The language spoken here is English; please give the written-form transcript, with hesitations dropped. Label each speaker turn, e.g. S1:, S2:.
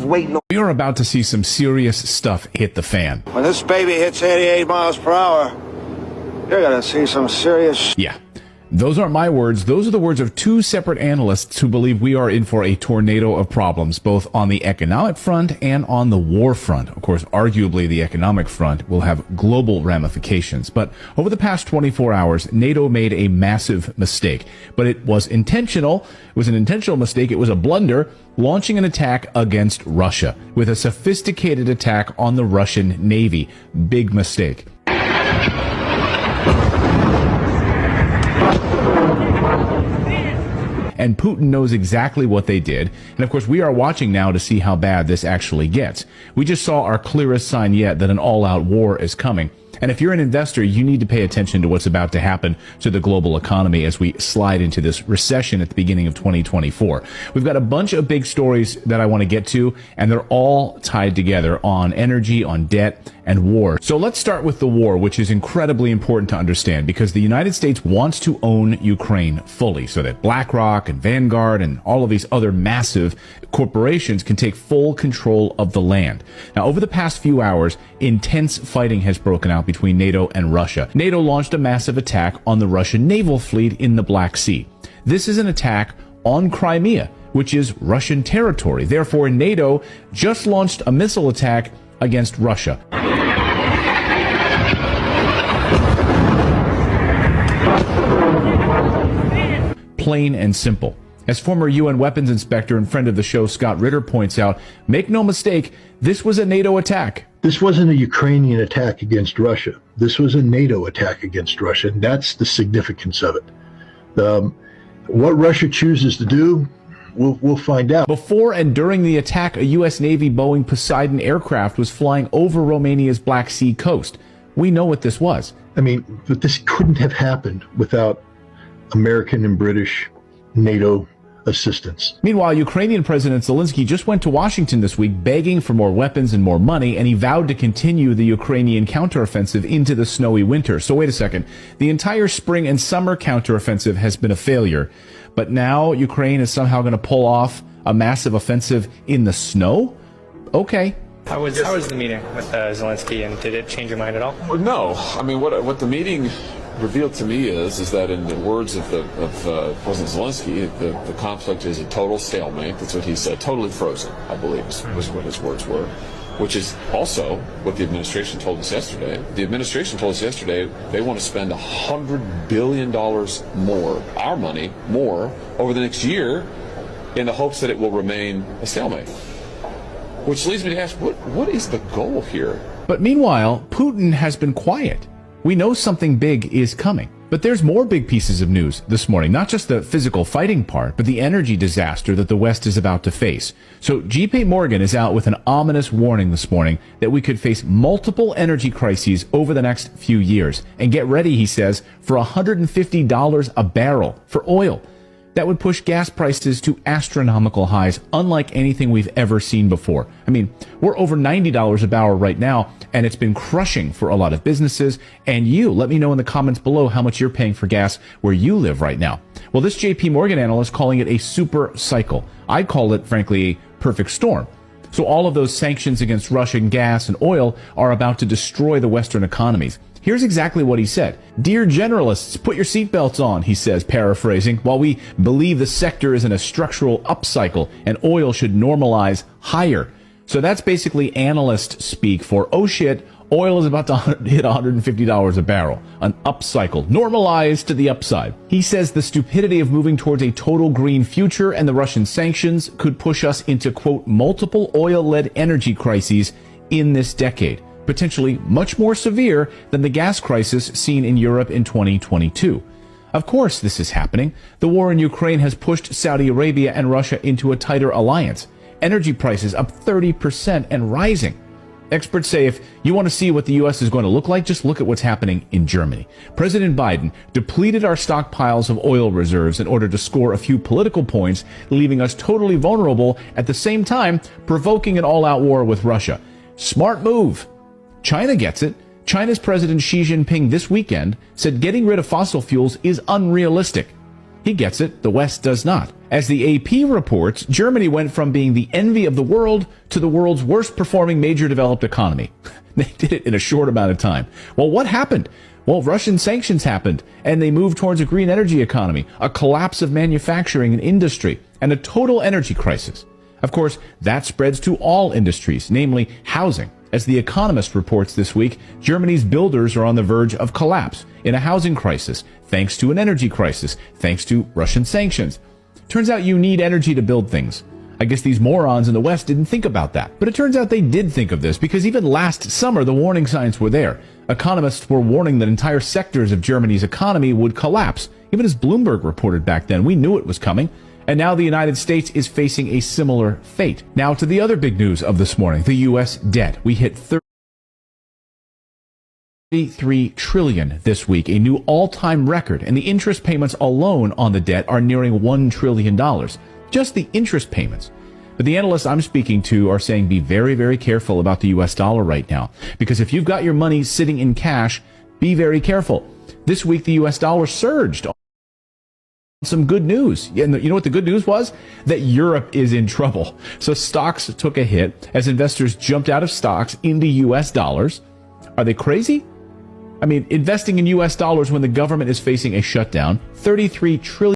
S1: waiting.
S2: We are about to see some serious stuff hit the fan.
S1: When this baby hits 88 miles per hour, you're gonna see some serious.
S2: Yeah. Those aren't my words. Those are the words of two separate analysts who believe we are in for a tornado of problems, both on the economic front and on the war front. Of course, arguably the economic front will have global ramifications. But over the past 24 hours, NATO made a massive mistake. But it was intentional. It was an intentional mistake. It was a blunder, launching an attack against Russia with a sophisticated attack on the Russian Navy. Big mistake. And Putin knows exactly what they did. And of course, we are watching now to see how bad this actually gets. We just saw our clearest sign yet that an all-out war is coming. And if you're an investor, you need to pay attention to what's about to happen to the global economy as we slide into this recession at the beginning of 2024. We've got a bunch of big stories that I want to get to, and they're all tied together on energy, on debt, and war. So let's start with the war, which is incredibly important to understand because the United States wants to own Ukraine fully so that BlackRock and Vanguard and all of these other massive corporations can take full control of the land. Now, over the past few hours, intense fighting has broken out between NATO and Russia. NATO launched a massive attack on the Russian naval fleet in the Black Sea. This is an attack on Crimea, which is Russian territory. Therefore, NATO just launched a missile attack against Russia. Plain and simple. As former UN weapons inspector and friend of the show Scott Ritter points out, make no mistake, this was a NATO attack.
S3: This wasn't a Ukrainian attack against Russia. This was a NATO attack against Russia, and that's the significance of it. What Russia chooses to do, we'll find out.
S2: Before and during the attack, a U.S. Navy Boeing Poseidon aircraft was flying over Romania's Black Sea coast. We know what this was.
S3: I mean, but this couldn't have happened without American and British NATO assistance.
S2: Meanwhile, Ukrainian President Zelensky just went to Washington this week begging for more weapons and more money, and he vowed to continue the Ukrainian counteroffensive into the snowy winter. So wait a second. The entire spring and summer counteroffensive has been a failure, but now Ukraine is somehow going to pull off a massive offensive in the snow? Okay.
S4: How was the meeting with Zelensky, and did it change your mind at all?
S5: Well, no. I mean, what the meeting revealed to me is that in the words of President Zelensky, the conflict is a total stalemate. That's what he said. Totally frozen, I believe, was what his words were, which is also what the administration told us yesterday. The administration told us yesterday they want to spend $100 billion more, our money, more, over the next year in the hopes that it will remain a stalemate. Which leads me to ask, what is the goal here?
S2: But meanwhile, Putin has been quiet. We know something big is coming. But there's more big pieces of news this morning, not just the physical fighting part, but the energy disaster that the West is about to face. So JP Morgan is out with an ominous warning this morning that we could face multiple energy crises over the next few years. And get ready, he says, for $150 a barrel for oil. That would push gas prices to astronomical highs, unlike anything we've ever seen before. I mean, we're over $90 a barrel right now, and it's been crushing for a lot of businesses. And you, let me know in the comments below how much you're paying for gas where you live right now. Well, this JP Morgan analyst calling it a super cycle. I call it, frankly, a perfect storm. So all of those sanctions against Russian gas and oil are about to destroy the Western economies. Here's exactly what he said. Dear generalists, put your seatbelts on, he says, paraphrasing. While we believe the sector is in a structural upcycle and oil should normalize higher. So that's basically analyst speak for, oh shit, oil is about to hit $150 a barrel. An upcycle, normalized to the upside. He says the stupidity of moving towards a total green future and the Russian sanctions could push us into, quote, multiple oil-led energy crises in this decade. Potentially much more severe than the gas crisis seen in Europe in 2022. Of course this is happening. The war in Ukraine has pushed Saudi Arabia and Russia into a tighter alliance. Energy prices up 30% and rising. Experts say if you want to see what the U.S. is going to look like, just look at what's happening in Germany. President Biden depleted our stockpiles of oil reserves in order to score a few political points, leaving us totally vulnerable, at the same time provoking an all-out war with Russia. Smart move. China gets it. China's President Xi Jinping this weekend said getting rid of fossil fuels is unrealistic. He gets it, the West does not. As the AP reports, Germany went from being the envy of the world to the world's worst performing major developed economy. They did it in a short amount of time. Well, what happened? Well, Russian sanctions happened, and they moved towards a green energy economy, a collapse of manufacturing and industry, and a total energy crisis. Of course, that spreads to all industries, namely housing. As The Economist reports this week, Germany's builders are on the verge of collapse in a housing crisis, thanks to an energy crisis, thanks to Russian sanctions. Turns out you need energy to build things. I guess these morons in the West didn't think about that. But it turns out they did think of this, because even last summer the warning signs were there. Economists were warning that entire sectors of Germany's economy would collapse. Even as Bloomberg reported back then, we knew it was coming. And now the United States is facing a similar fate. Now to the other big news of this morning, the U.S. debt. We hit $33 trillion this week, a new all-time record, and the interest payments alone on the debt are nearing $1 trillion. Just the interest payments. But the analysts I'm speaking to are saying be very, very careful about the U.S. dollar right now, because if you've got your money sitting in cash, be very careful. This week, the U.S. dollar surged. Some good news. You know what the good news was? That Europe is in trouble. So stocks took a hit as investors jumped out of stocks into U.S. dollars. Are they crazy? I mean, investing in U.S. dollars when the government is facing a shutdown, $33 trillion